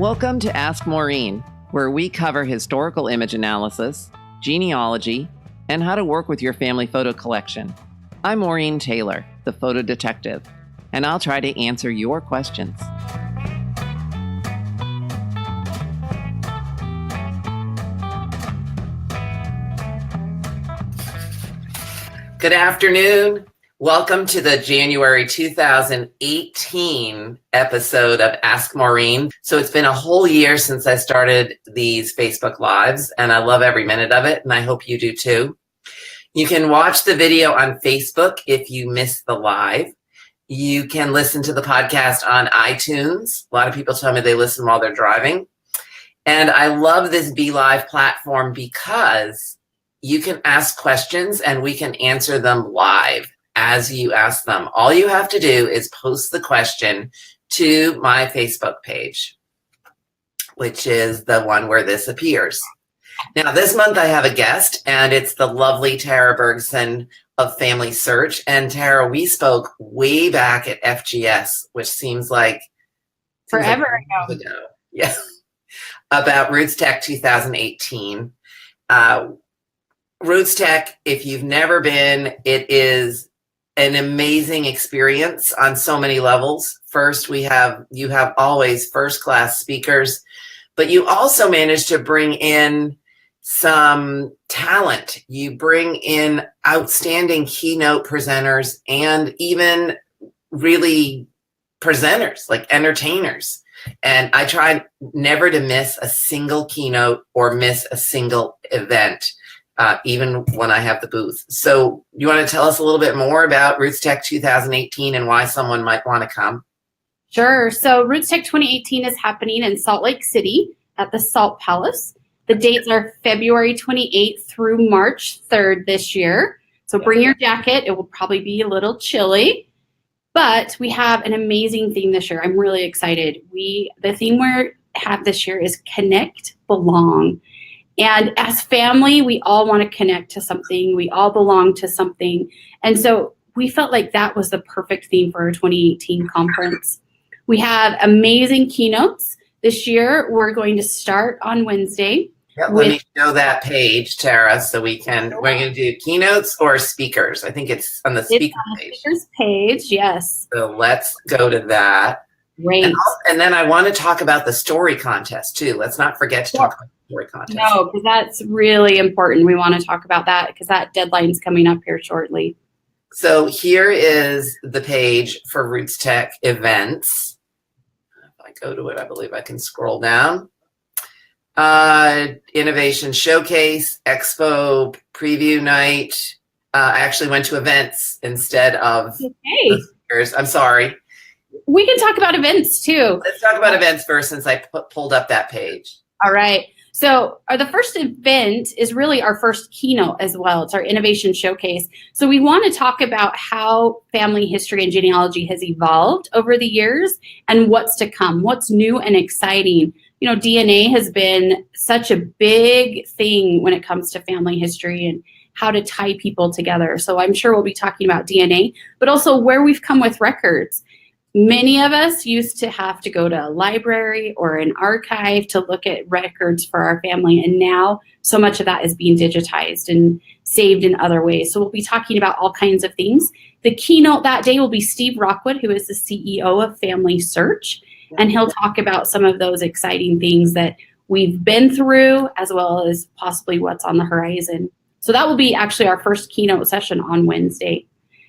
Welcome to Ask Maureen, where we cover historical image analysis, genealogy, and how to work with your family photo collection. I'm Maureen Taylor, the photo detective, and I'll try to answer your questions. Good afternoon. Welcome to the January 2018 episode of Ask Maureen. So it's been a whole year since I started these Facebook Lives, and I love every minute of it, and I hope you do too. You can watch the video on Facebook if you missed the live. You can listen to the podcast on iTunes. A lot of people tell me they listen while they're driving. And I love this Be Live platform because you can ask questions and we can answer them live as you ask them. All you have to do is post the question to my Facebook page, which is the one where this appears. Now, this month I have a guest, and it's the lovely Tara Bergeson of Family Search. And Tara, we spoke way back at FGS, which seems like forever ago. Yeah, about Rootstech 2018. Rootstech, if you've never been, it is an amazing experience on so many levels. First, you have always first-class speakers, but you also manage to bring in some talent. You bring in outstanding keynote presenters and even really presenters, like entertainers. And I try never to miss a single keynote or miss a single event. Even when I have the booth. So you want to tell us a little bit more about Rootstech 2018 and why someone might want to come? Sure. So Rootstech 2018 is happening in Salt Lake City at the Salt Palace. The dates are February 28th through March 3rd this year. So bring your jacket. It will probably be a little chilly, but we have an amazing theme this year. I'm really excited. The theme we have this year is Connect, Belong. And as family, we all want to connect to something. We all belong to something. And so we felt like that was the perfect theme for our 2018 conference. We have amazing keynotes. This year, we're going to start on Wednesday. Yeah, let me show that page, Tara, so we're going to do keynotes or speakers. I think it's on the speaker page. Speakers page, yes. So let's go to that. Great. And then I want to talk about the story contest, too. Let's not forget to talk about the story contest. No, because that's really important. We want to talk about that because that deadline's coming up here shortly. So here is the page for Rootstech events. If I go to it, I believe I can scroll down. Innovation Showcase, Expo Preview Night. I actually went to events instead of the speakers. I'm sorry. We can talk about events too. Let's talk about events first since I pulled up that page. All right. So the first event is really our first keynote as well. It's our Innovation Showcase. So we want to talk about how family history and genealogy has evolved over the years and what's to come, what's new and exciting. You know, DNA has been such a big thing when it comes to family history and how to tie people together. So I'm sure we'll be talking about DNA, but also where we've come with records. Many of us used to have to go to a library or an archive to look at records for our family. And now so much of that is being digitized and saved in other ways. So we'll be talking about all kinds of things. The keynote that day will be Steve Rockwood, who is the CEO of Family Search. And he'll talk about some of those exciting things that we've been through, as well as possibly what's on the horizon. So that will be actually our first keynote session on Wednesday.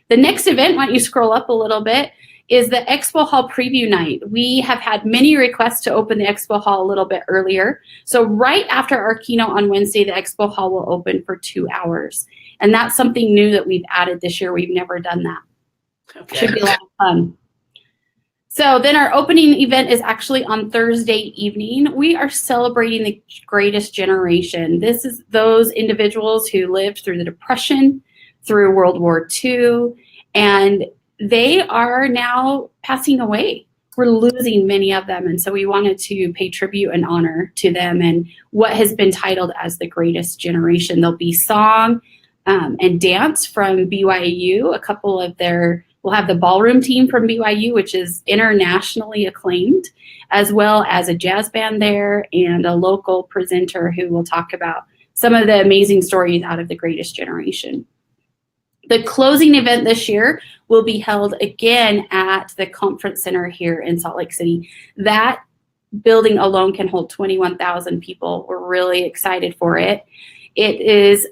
The next event, why don't you scroll up a little bit, is the Expo Hall Preview Night. We have had many requests to open the Expo Hall a little bit earlier. So right after our keynote on Wednesday, the Expo Hall will open for 2 hours. And that's something new that we've added this year. We've never done that. Okay. Should be a lot of fun. So then our opening event is actually on Thursday evening. We are celebrating the greatest generation. This is those individuals who lived through the Depression, through World War II, and they are now passing away. We're losing many of them. And so we wanted to pay tribute and honor to them and what has been titled as the greatest generation. There'll be song and dance from BYU, a couple of their We'll have the ballroom team from BYU, which is internationally acclaimed, as well as a jazz band there and a local presenter who will talk about some of the amazing stories out of the greatest generation. The closing event this year will be held again at the conference center here in Salt Lake City. That building alone can hold 21,000 people. We're really excited for it. It is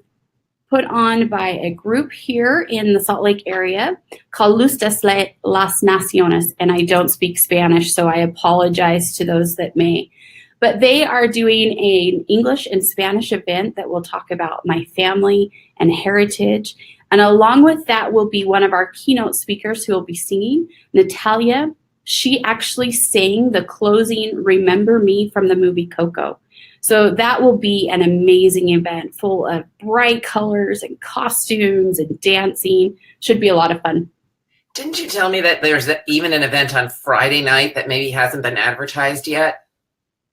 put on by a group here in the Salt Lake area called Luz de Las Naciones, and I don't speak Spanish, so I apologize to those that may. But they are doing an English and Spanish event that will talk about my family and heritage. And along with that will be one of our keynote speakers who will be singing, Natalia. She actually sang the closing Remember Me from the movie Coco. So that will be an amazing event full of bright colors and costumes and dancing. Should be a lot of fun. Didn't you tell me that there's even an event on Friday night that maybe hasn't been advertised yet?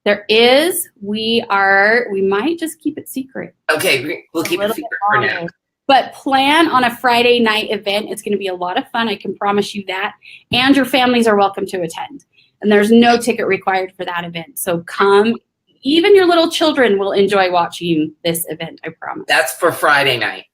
There is. We might just keep it secret. Okay, we'll keep it secret for now. But plan on a Friday night event. It's going to be a lot of fun. I can promise you that. And your families are welcome to attend. And there's no ticket required for that event. So come. Even your little children will enjoy watching this event, I promise. That's for Friday night.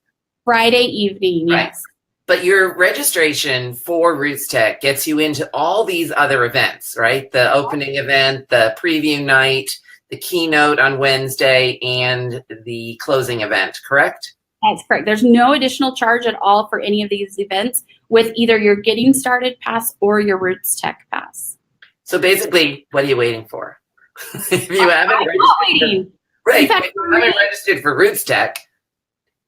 Friday evening, right. Yes. But your registration for Rootstech gets you into all these other events, right? The opening event, the preview night, the keynote on Wednesday, and the closing event, correct? That's correct. There's no additional charge at all for any of these events with either your Getting Started Pass or your Rootstech Pass. So basically, what are you waiting for? If you haven't waiting. Right. If you haven't registered for Rootstech,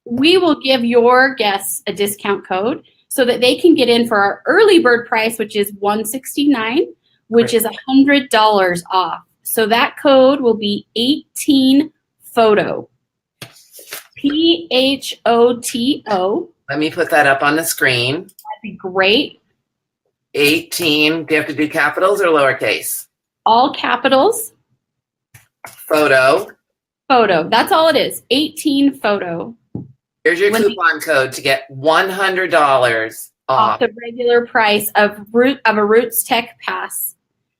we will give your guests a discount code so that they can get in for our early bird price, which is $169, which is $100 off. So that code will be 18PHOTO. PHOTO. Let me put that up on the screen. That'd be great. 18. Do you have to do capitals or lowercase? All capitals. Photo. That's all it is. 18PHOTO. Here's your coupon code to get $100 off the regular price of a Rootstech Pass.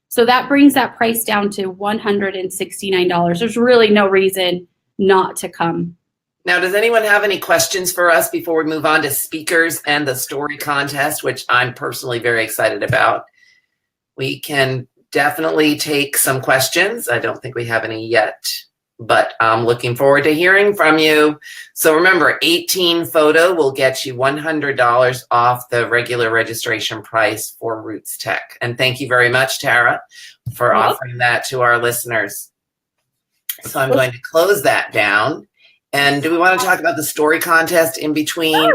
So that brings that price down to $169. There's really no reason not to come. Now, does anyone have any questions for us before we move on to speakers and the story contest, which I'm personally very excited about? We can definitely take some questions. I don't think we have any yet, but I'm looking forward to hearing from you. So remember, 18PHOTO will get you $100 off the regular registration price for Rootstech. And thank you very much, Tara, for offering that to our listeners. So I'm going to close that down. And do we want to talk about the story contest in between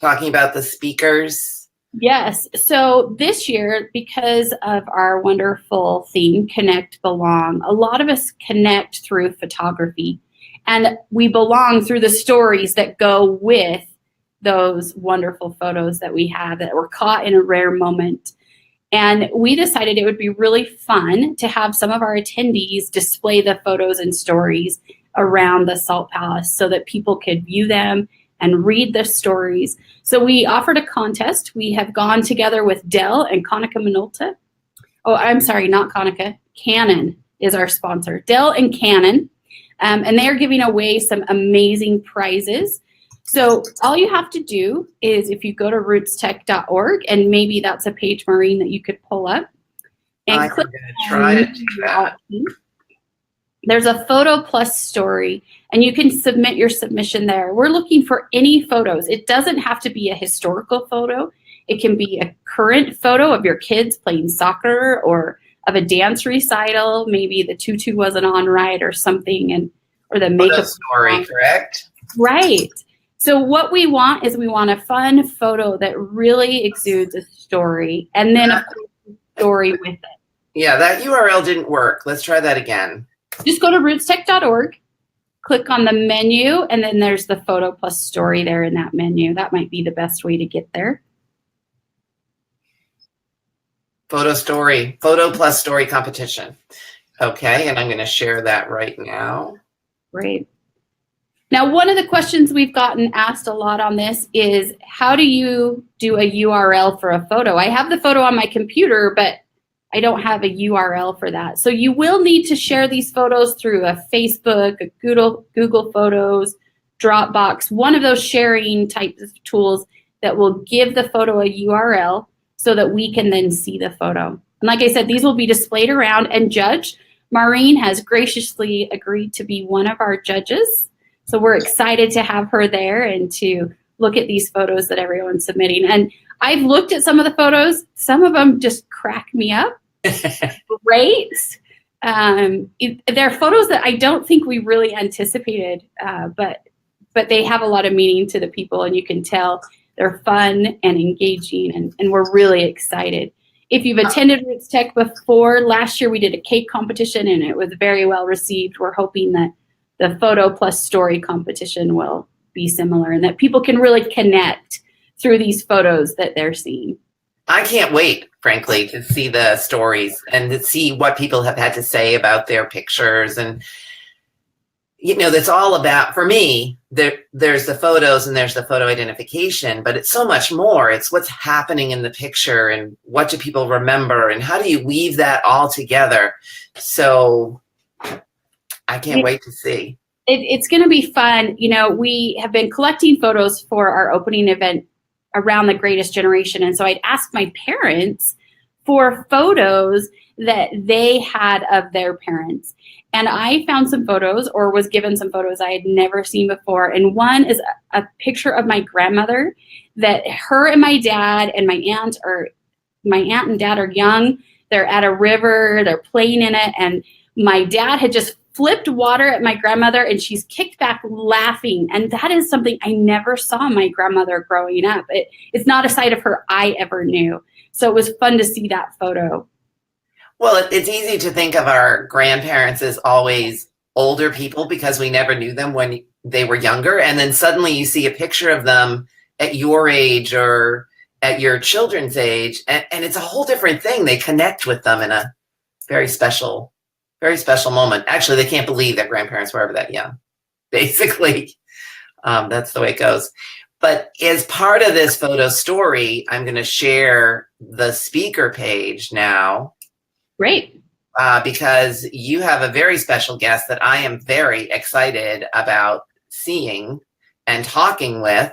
talking about the speakers? Yes. So this year, because of our wonderful theme, Connect, Belong, a lot of us connect through photography. And we belong through the stories that go with those wonderful photos that we have that were caught in a rare moment. And we decided it would be really fun to have some of our attendees display the photos and stories around the Salt Palace so that people could view them and read the stories. So we offered a contest. We have gone together with Dell and Konica Minolta. Oh, I'm sorry, not Konica. Canon is our sponsor. Dell and Canon. And they are giving away some amazing prizes. So all you have to do is if you go to rootstech.org, and maybe that's a page, Maureen, that you could pull up. And click try to do that. There's a photo plus story, and you can submit your submission there. We're looking for any photos. It doesn't have to be a historical photo. It can be a current photo of your kids playing soccer or of a dance recital. Maybe the tutu wasn't on right or something, or the makeup story, correct? Right. So what we want is we want a fun photo that really exudes a story, and then of course a story with it. Yeah, that URL didn't work. Let's try that again. Just go to rootstech.org, click on the menu, and then there's the photo plus story there in that menu. That might be the best way to get there. Photo plus story competition. Okay, and I'm going to share that right now. Great. Now, one of the questions we've gotten asked a lot on this is, how do you do a URL for a photo? I have the photo on my computer, but I don't have a URL for that. So you will need to share these photos through a Facebook, a Google Photos, Dropbox, one of those sharing types of tools that will give the photo a URL so that we can then see the photo. And like I said, these will be displayed around and judged. Maureen has graciously agreed to be one of our judges. So we're excited to have her there and to look at these photos that everyone's submitting. And I've looked at some of the photos. Some of them just crack me up. Great. They're photos that I don't think we really anticipated, but they have a lot of meaning to the people, and you can tell they're fun and engaging, and we're really excited. If you've attended Rootstech before, last year we did a cake competition, and it was very well received. We're hoping that the photo plus story competition will be similar, and that people can really connect through these photos that they're seeing. I can't wait, frankly, to see the stories and to see what people have had to say about their pictures. And, you know, that's all about, for me, there's the photos and there's the photo identification, but it's so much more. It's what's happening in the picture and what do people remember and how do you weave that all together. So I can't wait to see. It's going to be fun. You know, we have been collecting photos for our opening event around the Greatest Generation. And so I'd asked my parents for photos that they had of their parents. And I found some photos, or was given some photos I had never seen before. And one is a picture of my grandmother that her and my dad and my aunt and dad are young. They're at a river, they're playing in it. And my dad had just flipped water at my grandmother, and she's kicked back laughing. And that is something I never saw my grandmother growing up. It's not a side of her I ever knew. So it was fun to see that photo. Well, it's easy to think of our grandparents as always older people because we never knew them when they were younger. And then suddenly you see a picture of them at your age or at your children's age, and it's a whole different thing. They connect with them in a very special moment. Actually, they can't believe that grandparents were ever that young. Basically, that's the way it goes. But as part of this photo story, I'm going to share the speaker page now. Great. Because you have a very special guest that I am very excited about seeing and talking with.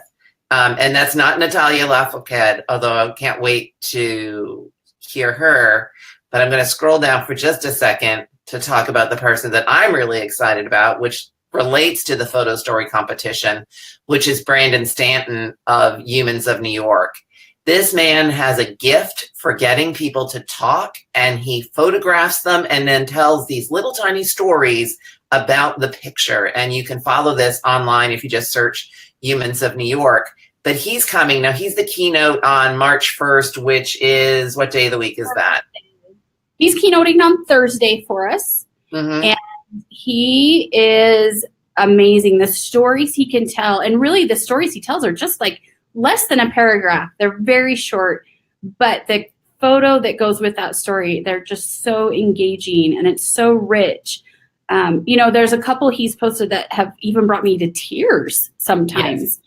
And that's not Natalia Lafourcade, although I can't wait to hear her. But I'm going to scroll down for just a second to talk about the person that I'm really excited about, which relates to the photo story competition, which is Brandon Stanton of Humans of New York. This man has a gift for getting people to talk, and he photographs them and then tells these little tiny stories about the picture. And you can follow this online if you just search Humans of New York. But he's coming. Now, he's the keynote on March 1st, which is, what day of the week is that? He's keynoting on Thursday for us. Mm-hmm. And he is amazing. The stories he can tell, and really the stories he tells are just like less than a paragraph. They're very short, but the photo that goes with that story, they're just so engaging and it's so rich. You know, there's a couple he's posted that have even brought me to tears sometimes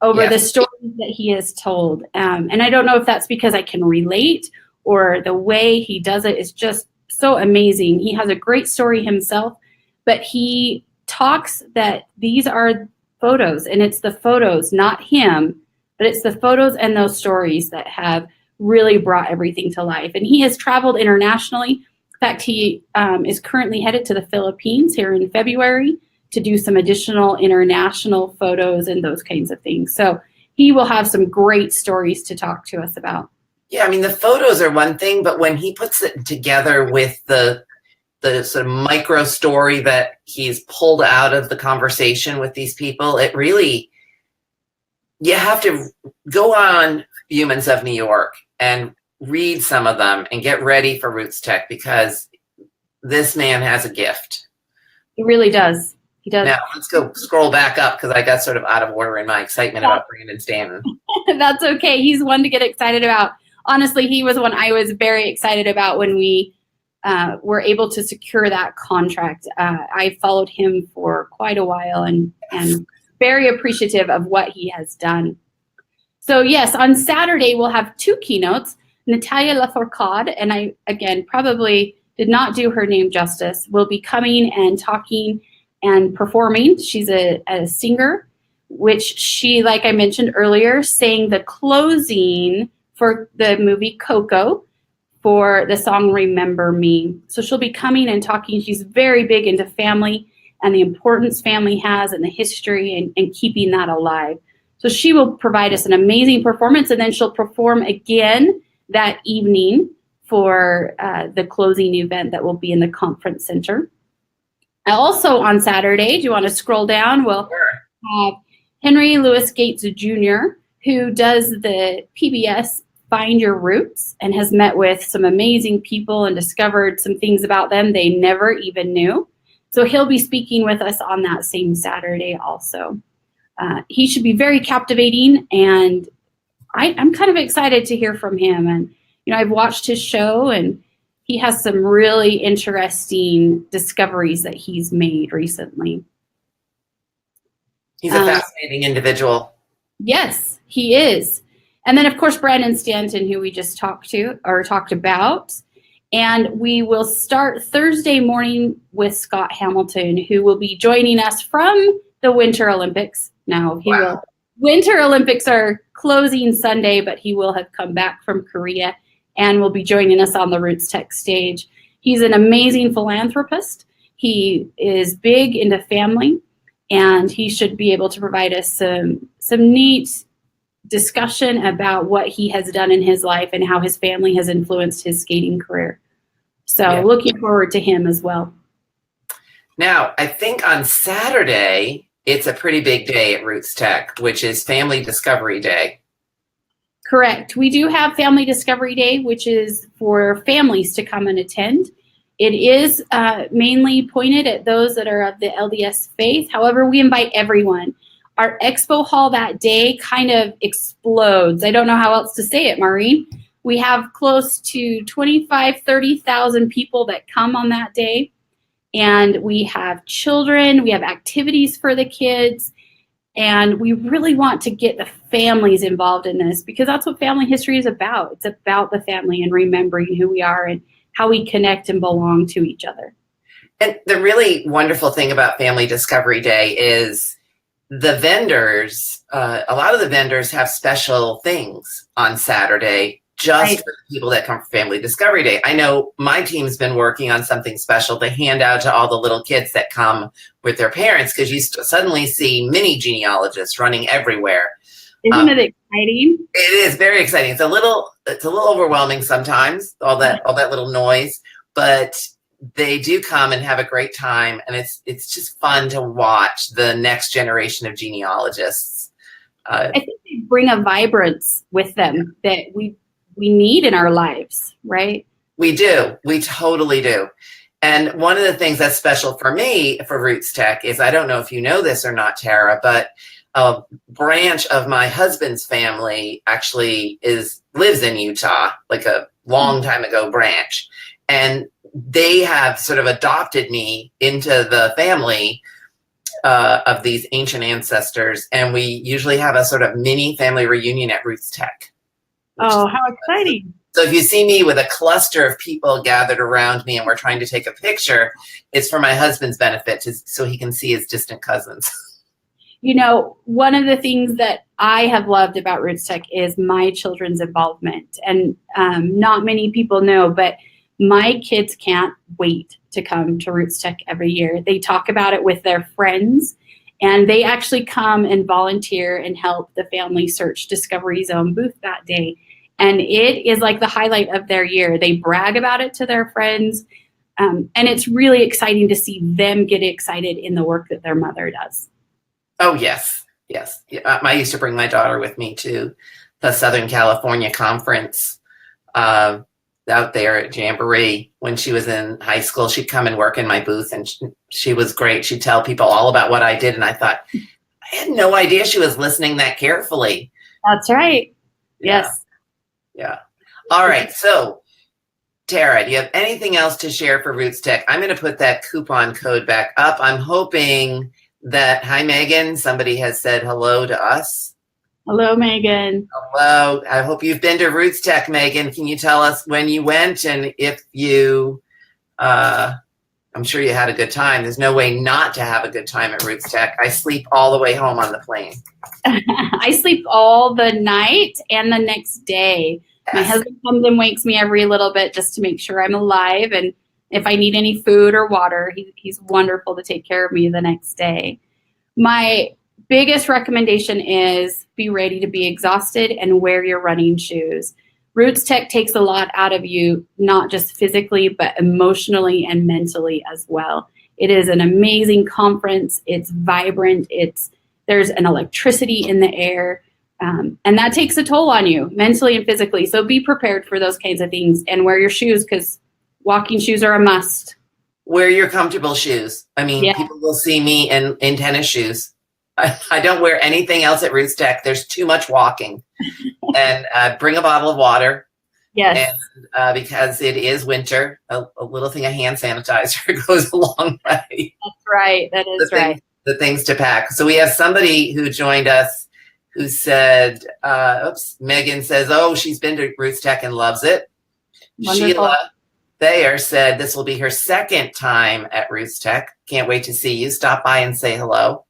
over the stories that he has told. And I don't know if that's because I can relate or the way he does it is just so amazing. He has a great story himself, but he talks that these are photos, and it's the photos, not him, but it's the photos and those stories that have really brought everything to life. And he has traveled internationally. In fact, he is currently headed to the Philippines here in February to do some additional international photos and those kinds of things. So he will have some great stories to talk to us about. Yeah, I mean, the photos are one thing, but when he puts it together with the sort of micro story that he's pulled out of the conversation with these people, it really, you have to go on Humans of New York and read some of them and get ready for Rootstech, because this man has a gift. He really does. He does. Now, let's go scroll back up because I got sort of out of order in my excitement about Brandon Stanton. That's okay. He's one to get excited about. Honestly, he was one I was very excited about when we were able to secure that contract. I followed him for quite a while and very appreciative of what he has done. So yes, on Saturday, we'll have 2 keynotes. Natalia Lafourcade, and I, again, probably did not do her name justice, will be coming and talking and performing. She's a singer, which she, like I mentioned earlier, sang the closing for the movie Coco for the song Remember Me. So she'll be coming and talking. She's very big into family and the importance family has and the history and keeping that alive. So she will provide us an amazing performance, and then she'll perform again that evening for the closing event that will be in the conference center. Also on Saturday, do you want to scroll down? We'll have Henry Louis Gates Jr., who does the PBS Find Your Roots and has met with some amazing people and discovered some things about them they never even knew. So he'll be speaking with us on that same Saturday also. He should be very captivating, and I'm kind of excited to hear from him. And, I've watched his show, and he has some really interesting discoveries that he's made recently. He's a fascinating individual. Yes, he is. And then, of course, Brandon Stanton, who we just talked about. And we will start Thursday morning with Scott Hamilton, who will be joining us from the Winter Olympics. Now, Winter Olympics are closing Sunday, but he will have come back from Korea and will be joining us on the Rootstech stage. He's an amazing philanthropist. He is big into family, and he should be able to provide us some neat discussion about what he has done in his life and how his family has influenced his skating career. So looking forward to him as well. Now, I think on Saturday, it's a pretty big day at Rootstech, which is Family Discovery Day. Correct. We do have Family Discovery Day, which is for families to come and attend. It is mainly pointed at those that are of the LDS faith. However, we invite everyone. Our Expo Hall that day kind of explodes. I don't know how else to say it, Maureen. We have close to 30,000 people that come on that day. And we have children, we have activities for the kids, and we really want to get the families involved in this because that's what family history is about. It's about the family and remembering who we are and how we connect and belong to each other. And the really wonderful thing about Family Discovery Day is the vendors, a lot of the vendors have special things on Saturday just for the people that come for Family Discovery Day. I know my team's been working on something special to hand out to all the little kids that come with their parents, because you suddenly see mini genealogists running everywhere. Isn't it exciting? It is very exciting. It's a little overwhelming sometimes, all that little noise, but they do come and have a great time, and it's just fun to watch the next generation of genealogists. I think they bring a vibrance with them that we need in our lives, right? We do. We totally do. And one of the things that's special for me for Rootstech is, I don't know if you know this or not, Tara, but a branch of my husband's family actually lives in Utah, like a long time ago branch. And they have sort of adopted me into the family of these ancient ancestors. And we usually have a sort of mini family reunion at Rootstech. Oh, how exciting. So if you see me with a cluster of people gathered around me and we're trying to take a picture, it's for my husband's benefit, so he can see his distant cousins. One of the things that I have loved about Rootstech is my children's involvement. And not many people know, but my kids can't wait to come to Rootstech every year. They talk about it with their friends, and they actually come and volunteer and help the Family Search Discovery Zone booth that day. And it is like the highlight of their year. They brag about it to their friends. And it's really exciting to see them get excited in the work that their mother does. Oh, yes. Yes. I used to bring my daughter with me to the Southern California conference out there at Jamboree. When she was in high school, she'd come and work in my booth, and she was great. She'd tell people all about what I did. And I thought, I had no idea she was listening that carefully. That's right. Yes. Yeah. All right. So Tara, do you have anything else to share for Rootstech? I'm going to put that coupon code back up. I'm hoping that, hi, Megan, somebody has said hello to us. Hello, Megan. Hello. I hope you've been to Rootstech, Megan. Can you tell us when you went and if you, I'm sure you had a good time. There's no way not to have a good time at Rootstech. I sleep all the way home on the plane. I sleep all the night and the next day. My husband comes and wakes me every little bit just to make sure I'm alive. And if I need any food or water, he's wonderful to take care of me the next day. My biggest recommendation is be ready to be exhausted and wear your running shoes. Rootstech takes a lot out of you, not just physically, but emotionally and mentally as well. It is an amazing conference. It's vibrant. There's an electricity in the air. And that takes a toll on you mentally and physically. So be prepared for those kinds of things and wear your shoes because walking shoes are a must. Wear your comfortable shoes. I mean, People will see me in tennis shoes. I don't wear anything else at Rootstech. There's too much walking. And bring a bottle of water. Yes. And because it is winter, a little thing of hand sanitizer goes a long way. That's right. That is right. The things to pack. So we have somebody who joined us who said, Megan says, oh, she's been to Rootstech and loves it. Wonderful. Sheila Thayer said this will be her second time at Rootstech. Can't wait to see you. Stop by and say hello.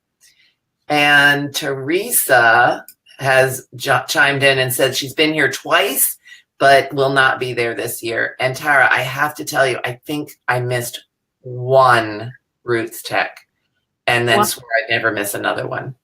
And Teresa has chimed in and said she's been here twice, but will not be there this year. And Tara, I have to tell you, I think I missed one Rootstech and then swore I'd never miss another one.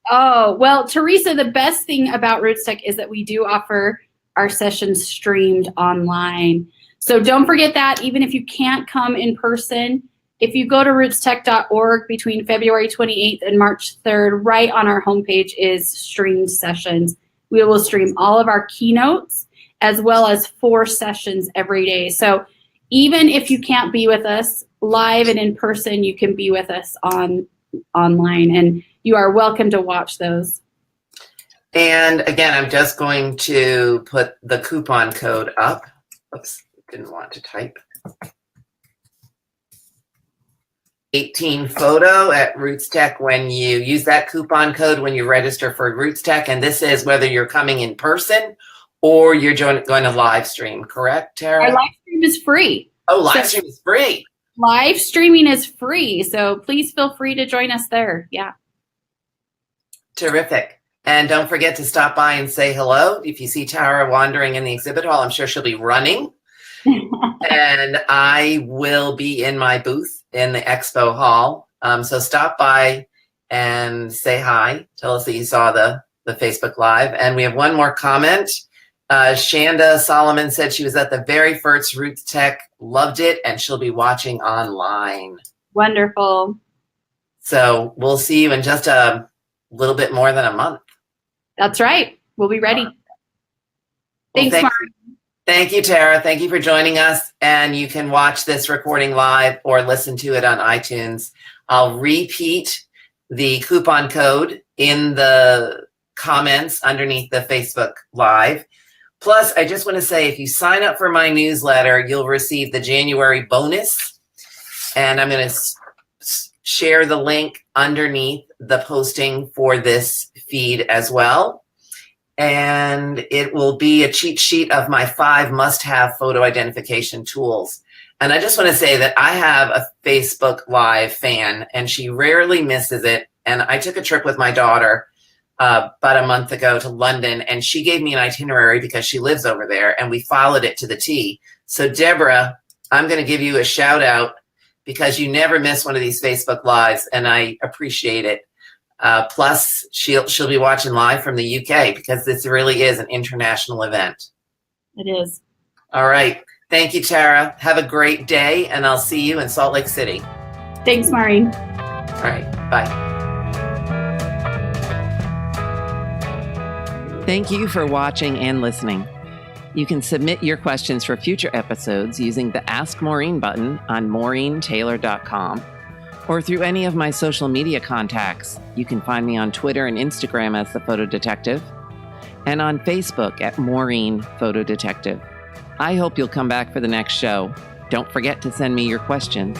Oh, well, Teresa, the best thing about Rootstech is that we do offer our sessions streamed online. So don't forget that even if you can't come in person, if you go to rootstech.org between February 28th and March 3rd, right on our homepage is streamed sessions. We will stream all of our keynotes as well as 4 sessions every day. So even if you can't be with us live and in person, you can be with us online, and you are welcome to watch those. And again, I'm just going to put the coupon code up. Oops, didn't want to type. 18 photo at Rootstech when you use that coupon code when you register for Rootstech. And this is whether you're coming in person or you're going to live stream, correct, Tara? Our live stream is free. Oh, live stream is free. Live streaming is free, so please feel free to join us there. Yeah. Terrific. And don't forget to stop by and say hello. If you see Tara wandering in the exhibit hall, I'm sure she'll be running. And I will be in my booth in the Expo Hall. So stop by and say hi. Tell us that you saw the Facebook Live. And we have one more comment. Shanda Solomon said she was at the very first Rootstech, loved it, and she'll be watching online. Wonderful. So we'll see you in just a little bit more than a month. That's right. We'll be ready. Thanks, Mark. Thank you, Tara. Thank you for joining us. And you can watch this recording live or listen to it on iTunes. I'll repeat the coupon code in the comments underneath the Facebook Live. Plus, I just want to say, if you sign up for my newsletter, you'll receive the January bonus. And I'm going to share the link underneath the posting for this feed as well. And it will be a cheat sheet of my 5 must-have photo identification tools. And I just want to say that I have a Facebook Live fan, and she rarely misses it. And I took a trip with my daughter about a month ago to London, and she gave me an itinerary because she lives over there, and we followed it to the T. So Deborah, I'm going to give you a shout out because you never miss one of these Facebook Lives, and I appreciate it. Plus, she'll be watching live from the UK because this really is an international event. It is. All right. Thank you, Tara. Have a great day, and I'll see you in Salt Lake City. Thanks, Maureen. All right. Bye. Thank you for watching and listening. You can submit your questions for future episodes using the Ask Maureen button on maureentaylor.com or through any of my social media contacts. You can find me on Twitter and Instagram as The Photo Detective and on Facebook at Maureen Photo Detective. I hope you'll come back for the next show. Don't forget to send me your questions.